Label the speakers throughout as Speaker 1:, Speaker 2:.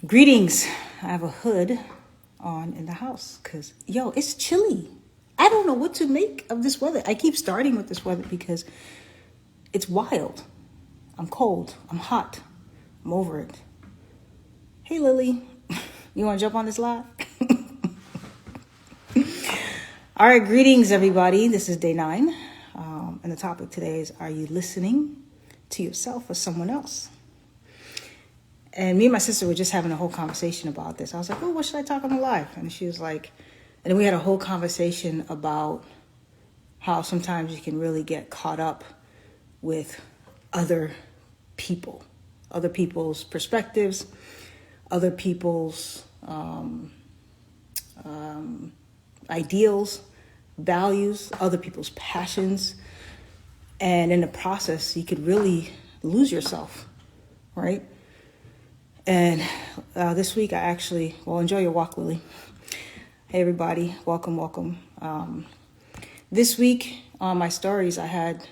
Speaker 1: Greetings. I have a hood on in the house because, it's chilly. I don't know what to make of this weather. I keep starting with this weather because it's wild. I'm cold. I'm hot. I'm over it. Hey, Lily. You want to jump on this live? All right. Greetings, everybody. This is day 9. And the topic today is, are you listening to yourself or someone else? And me and my sister were just having a whole conversation about this. I was like, oh, what should I talk on the live? And she was like, and then we had a whole conversation about how sometimes you can really get caught up with other people, other people's perspectives, other people's ideals, values, other people's passions. And in the process, you could really lose yourself, right? And this week I actually, enjoy your walk, Lily. Hey, everybody. Welcome. This week on my stories, I had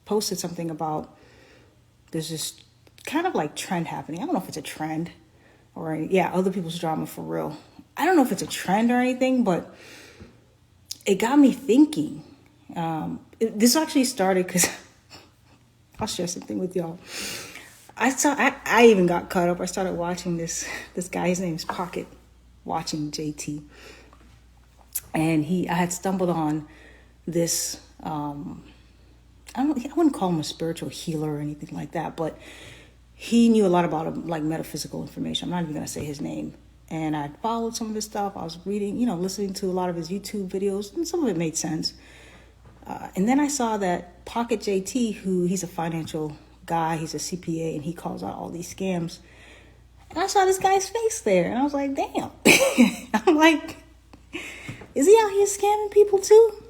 Speaker 1: posted something about there's this kind of like trend happening. I don't know if it's a trend or, other people's drama for real. I don't know if it's a trend or anything, but it got me thinking. This actually started because I'll share something with y'all. I even got caught up. I started watching this guy. His name is Pocket Watching JT, and I had stumbled on this. I wouldn't call him a spiritual healer or anything like that, but he knew a lot about like metaphysical information. I'm not even gonna say his name. And I followed some of his stuff. I was reading, listening to a lot of his YouTube videos, and some of it made sense. And then I saw that Pocket JT, he's a financial guy, he's a CPA, and he calls out all these scams. And I saw this guy's face there, and I was like, damn. I'm like, is he out here scamming people too?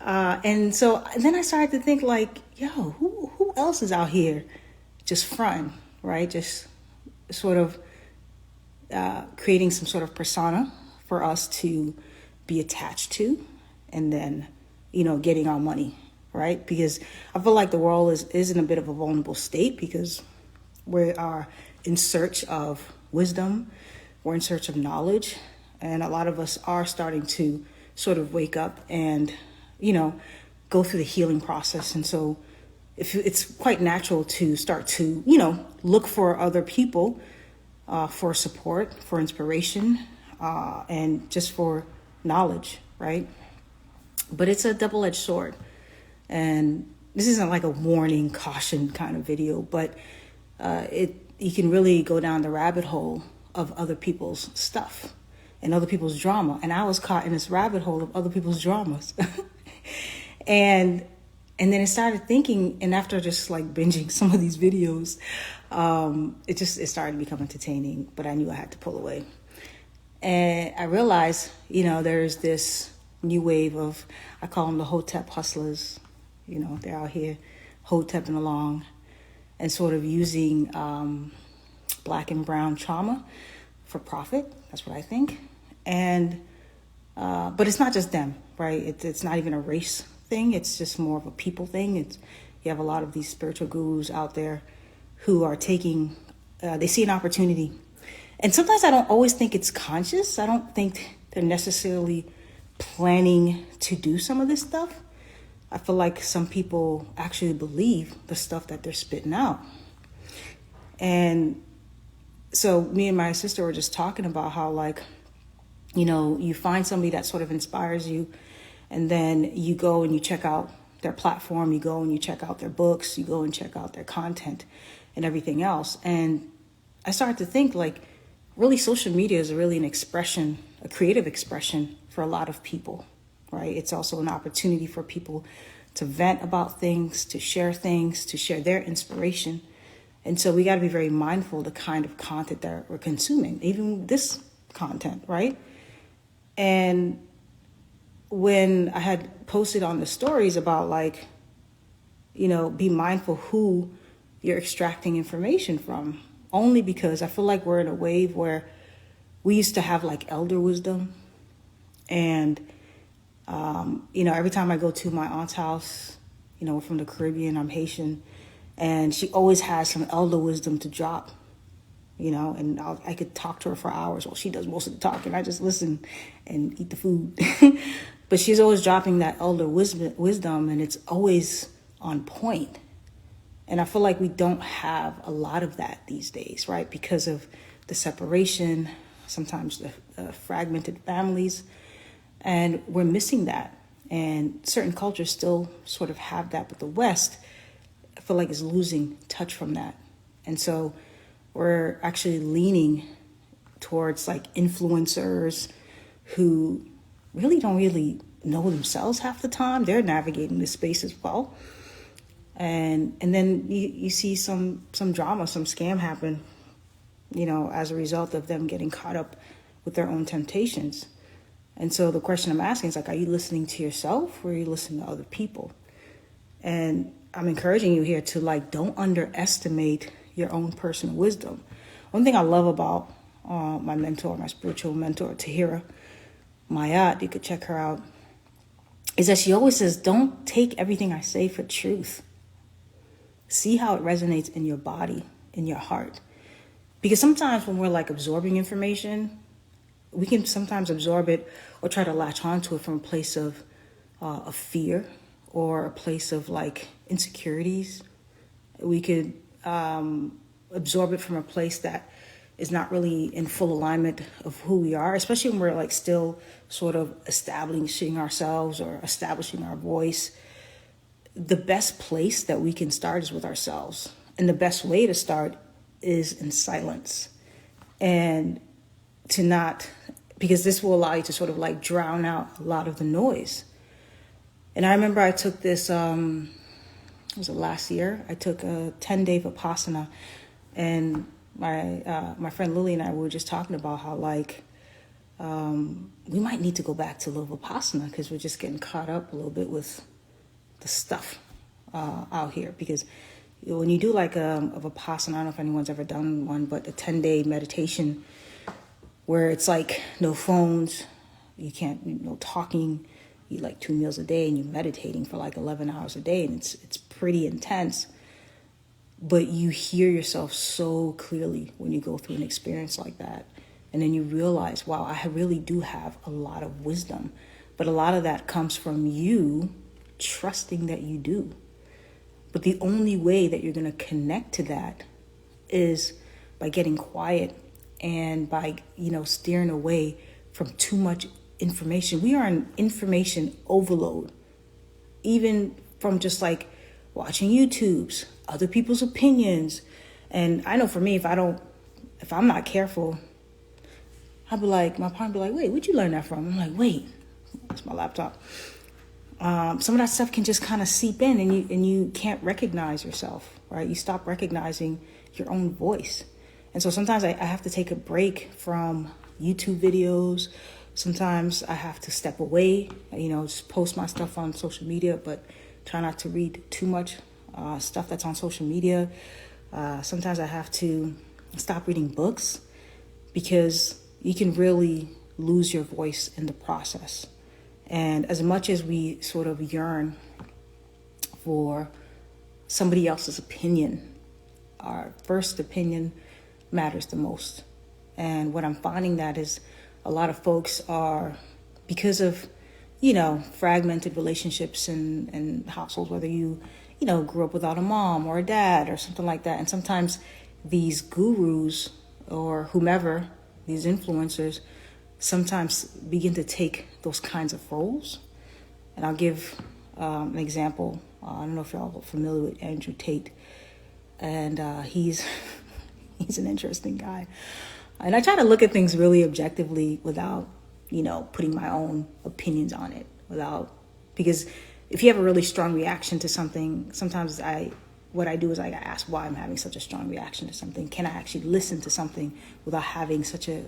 Speaker 1: And so then I started to think like, who else is out here just fronting, right? Just sort of creating some sort of persona for us to be attached to, and then, getting our money, right? Because I feel like the world is in a bit of a vulnerable state because we are in search of wisdom, we're in search of knowledge, and a lot of us are starting to sort of wake up and, go through the healing process. And so it's quite natural to start to, look for other people for support, for inspiration, and just for knowledge, right? But it's a double-edged sword. And this isn't like a warning, caution kind of video, but you can really go down the rabbit hole of other people's stuff and other people's drama. And I was caught in this rabbit hole of other people's dramas. and then it started thinking, and after just like binging some of these videos, it started to become entertaining, but I knew I had to pull away. And I realized, there's this new wave of, I call them the Hotep hustlers. They're out here hotepping along and sort of using black and brown trauma for profit. That's what I think. And but it's not just them, right? It's not even a race thing. It's just more of a people thing. You have a lot of these spiritual gurus out there who are taking, they see an opportunity. And sometimes I don't always think it's conscious. I don't think they're necessarily planning to do some of this stuff. I feel like some people actually believe the stuff that they're spitting out. And so me and my sister were just talking about how, like, you find somebody that sort of inspires you, and then you go and you check out their platform, you go and you check out their books, you go and check out their content and everything else. And I started to think, like, really social media is really an expression, a creative expression for a lot of people, right? It's also an opportunity for people to vent about things, to share their inspiration. And so we got to be very mindful of the kind of content that we're consuming, even this content, right? And when I had posted on the stories about, like, be mindful who you're extracting information from, only because I feel like we're in a wave where we used to have like elder wisdom. And, every time I go to my aunt's house, we're from the Caribbean, I'm Haitian, and she always has some elder wisdom to drop, and I could talk to her for hours. Well, she does most of the talking. I just listen and eat the food. But she's always dropping that elder wisdom, and it's always on point. And I feel like we don't have a lot of that these days, right? Because of the separation, sometimes the fragmented families, and we're missing that. And certain cultures still sort of have that, but the West, I feel like, is losing touch from that. And so we're actually leaning towards like influencers who don't really know themselves half the time. They're navigating this space as well. And then you see some drama, some scam happen, as a result of them getting caught up with their own temptations. And so the question I'm asking is like, are you listening to yourself or are you listening to other people? And I'm encouraging you here to like, don't underestimate your own personal wisdom. One thing I love about my mentor, my spiritual mentor, Tahira Mayat, you could check her out, is that she always says, don't take everything I say for truth. See how it resonates in your body, in your heart. Because sometimes when we're like absorbing information, we can sometimes absorb it or try to latch onto it from a place of fear or a place of like insecurities. We could absorb it from a place that is not really in full alignment of who we are, especially when we're like still sort of establishing ourselves or establishing our voice. The best place that we can start is with ourselves. And the best way to start is in silence. And to not, because this will allow you to sort of like drown out a lot of the noise. And I remember I took this, was it last year? I took a 10-day Vipassana, and my friend Lily and I were just talking about how like we might need to go back to a little Vipassana because we're just getting caught up a little bit with the stuff out here. Because when you do like a Vipassana, I don't know if anyone's ever done one, but a 10-day meditation where it's like no phones, you can't, no talking, you eat like 2 meals a day and you're meditating for like 11 hours a day, and it's pretty intense. But you hear yourself so clearly when you go through an experience like that. And then you realize, wow, I really do have a lot of wisdom. But a lot of that comes from you trusting that you do. But the only way that you're going to connect to that is by getting quiet and by, steering away from too much information. We are in information overload, even from just like watching YouTubes, other people's opinions. And I know for me, if I'm not careful, I'll be like, my partner will be like, wait, where'd you learn that from? I'm like, wait, that's my laptop. Some of that stuff can just kind of seep in, and you can't recognize yourself, right? You stop recognizing your own voice. And so sometimes I have to take a break from YouTube videos. Sometimes I have to step away, just post my stuff on social media, but try not to read too much stuff that's on social media. Sometimes I have to stop reading books because you can really lose your voice in the process. And as much as we sort of yearn for somebody else's opinion, our first opinion matters the most. And what I'm finding that is a lot of folks are, because of, fragmented relationships and households, whether you grew up without a mom or a dad or something like that. And sometimes these gurus or whomever, these influencers, sometimes begin to take those kinds of roles. And I'll give an example. I don't know if y'all are familiar with Andrew Tate. And he's an interesting guy. And I try to look at things really objectively without, putting my own opinions on it. Because if you have a really strong reaction to something, sometimes what I do is I ask why I'm having such a strong reaction to something. Can I actually listen to something without having such a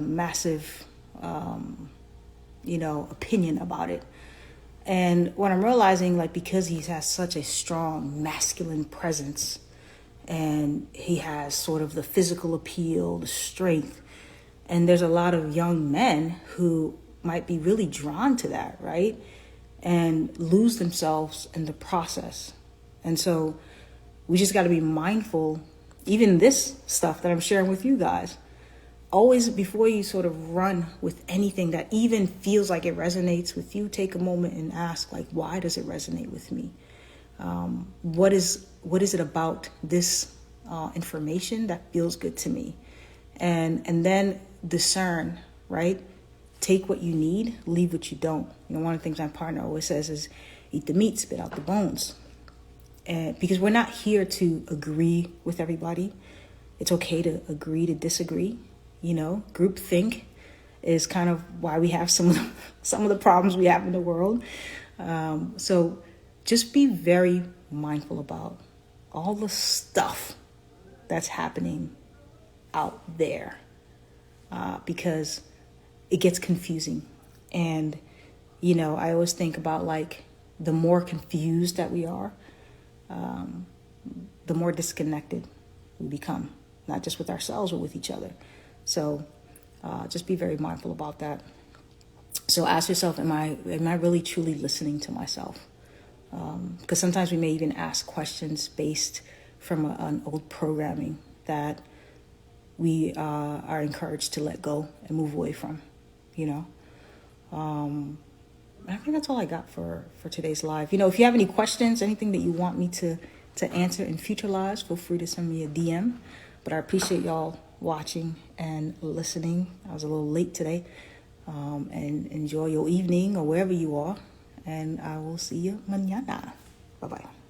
Speaker 1: massive, opinion about it? And what I'm realizing, like, because he has such a strong masculine presence, and he has sort of the physical appeal, the strength, and there's a lot of young men who might be really drawn to that, right? And lose themselves in the process. And so we just got to be mindful Even this stuff that I'm sharing with you guys, always before you sort of run with anything that even feels like it resonates with you, take a moment and ask, like, why does it resonate with me? What is it about this information that feels good to me? And then discern, right? Take what you need, leave what you don't. One of the things my partner always says is, eat the meat, spit out the bones. And because we're not here to agree with everybody. It's okay to agree to disagree. Groupthink is kind of why we have some of the problems we have in the world. So just be very mindful about all the stuff that's happening out there, because it gets confusing. And, I always think about, like, the more confused that we are, the more disconnected we become, not just with ourselves, but with each other. So just be very mindful about that. So ask yourself, am I really truly listening to myself? Because sometimes we may even ask questions based from an old programming that we are encouraged to let go and move away from, I think that's all I got for today's live. If you have any questions, anything that you want me to answer in future lives, feel free to send me a DM. But I appreciate y'all watching and listening. I was a little late today. And enjoy your evening or wherever you are. And I will see you mañana. Bye-bye.